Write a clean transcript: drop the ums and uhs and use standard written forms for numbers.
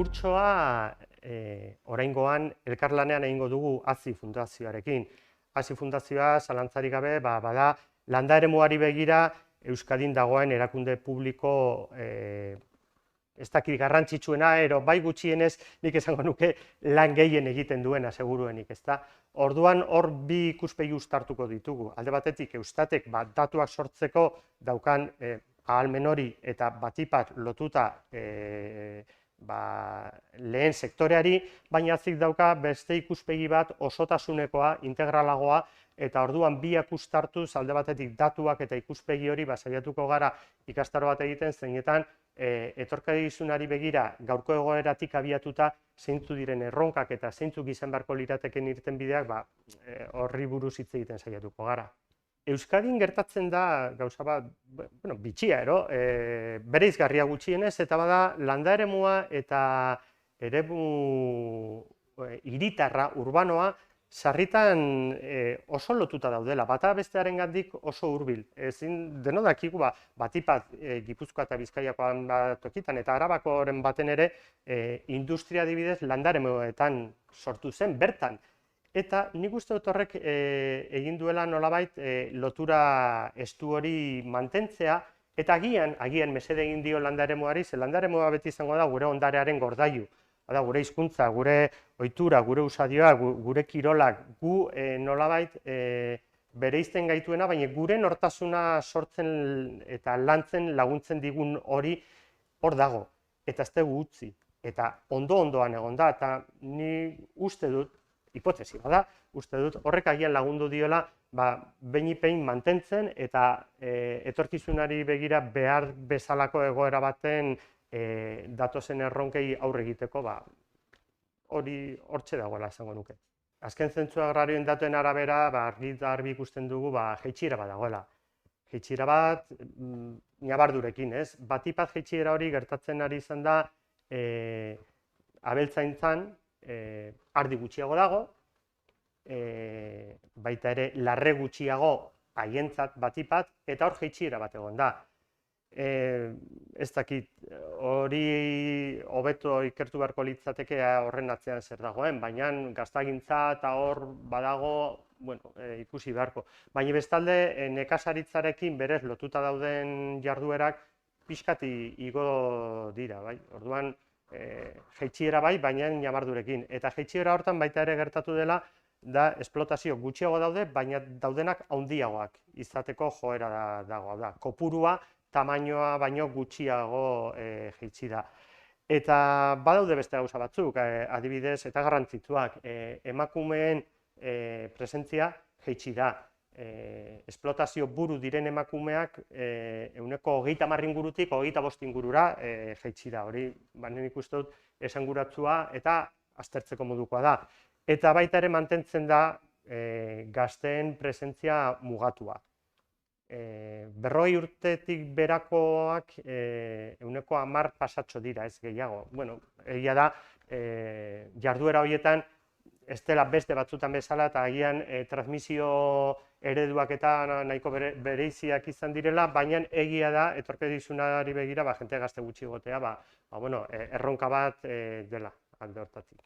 kurtsoa oraingoan elkarlanean egingo dugu AZI Fundazioarekin. AZI Fundazioa, zalantzarik gabe, bada landa eremuari begira Euskadin dagoen erakunde publiko ez dakit garrantzitsuena, bai gutxienez nik esango nuke lan gehien egiten duena seguruenik, ezta? Orduan hor bi ikuspegi uztartuko ditugu. Alde batetik Eustatek datuak sortzeko daukan ahalmen hori eta batipat lotuta lehen sektoreari, baina AZIk dauka beste ikuspegi bat osotasunekoa, integralagoa, eta orduan biak uztartuz alde batetik datuak eta ikuspegi hori saiatuko gara ikastaro bat egiten, zeinetan etorkizunari begira gaurko egoeratik abiatuta zeintzu diren erronkak eta zeintzuk izan beharko lirateken irtenbideak horri buruz hitz egiten saiatuko gara. Euskadin gertatzen da gauza bat, bitxia, bereizgarria gutxienez, eta bada landa eremua eta eremu hiritarra, urbanoa, sarritan oso lotuta daudela, bata bestearengandik oso hurbil. Ezin deno dakigu batipat Gipuzkoa eta Bizkaiakoan tokitan eta Arabakoren baten ere industria adibidez landa eremuetan sortu zen bertan. Eta nik uste dut horrek egin duela nolabait lotura estu hori mantentzea, eta agian mesede egin dio landa eremuari, ze landa eremua beti izango da gure ondarearen gordailu. Gure hizkuntza, gure ohitura, gure usadioa, gure kirolak, gu nolabait bereizten gaituena, baina gure nortasuna sortzen eta lantzen laguntzen digun hori hor dago, eta ez dugu utzi, eta ondo-ondoan egon da, eta ni uste dut, hipotesi bada, uste dut horrek agian lagundu diola behin mantentzen eta etorkizunari begira behar bezalako egoera baten datozen erronkei aurre egiteko hori hortxe dagoela esango nuke. Azken zentzu agrarioen datuen arabera argi eta garbi ikusten dugu jaitsiera bat dagoela. Jaitsiera bat ñabardurekin, ez? Batipat jaitsiera hori gertatzen ari izan da abeltzaintzan ardi gutxiago dago, baita ere larre gutxiago haientzat batipat, eta hor jaitsiera bat egon da. Ez dakit, hori hobeto ikertu beharko litzateke horren atzean zer dagoen, baina gaztagintza eta hor badago ikusi beharko. Baina bestalde nekazaritzarekin berez lotuta dauden jarduerak pixkat igo dira, bai? Orduan jaitsiera bai, baina ñabardurekin. Eta jaitsiera hortan baita ere gertatu dela da esplotazio gutxiago daude, baina daudenak handiagoak izateko joera dago. Kopurua tamainoa baino gutxiago jaitsi da. Eta badaude beste gauza batzuk, adibidez, eta garrantzitsuak, emakumeen presentzia jaitsi da. Esplotazio buru diren emakumeak ehuneko 30 ingurutik 25 ingurura jaitsi da. Hori, nik uste dut esanguratsua eta aztertzeko modukoa da. Eta baita ere mantentzen da gazteen presentzia mugatua. 40 urtetik berakoak ehuneko 10 pasatxo dira, ez gehiago. Egia da, jarduera horietan ez dela beste batzutan bezala, eta agian transmisio ereduak eta nahiko bereiziak izan direla, baina egia da, etorkizunari begira, jente gazte gutxi egotea, erronka bat dela alde hortatik.